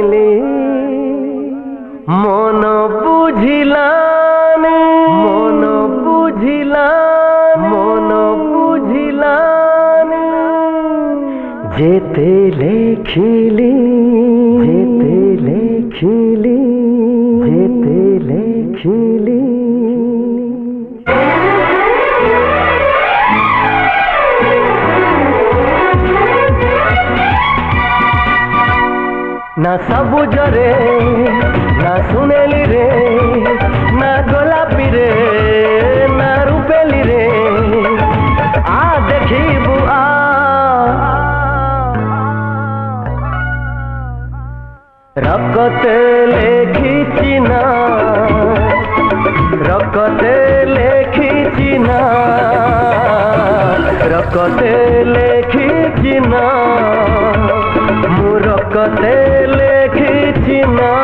भाविली मन बुझिलानी मन बुझिला मन बुझिलानी जेते लेखिली जेते लेखिली जेते लेखिली ना सबुज रे ना सुनेली रे ना गोलापी रे ना रूपेली रे आ देखिबू आ रकते लेखिची ना रकते लेखिची ना रकते लेखिची ना रकते लेखिची ना।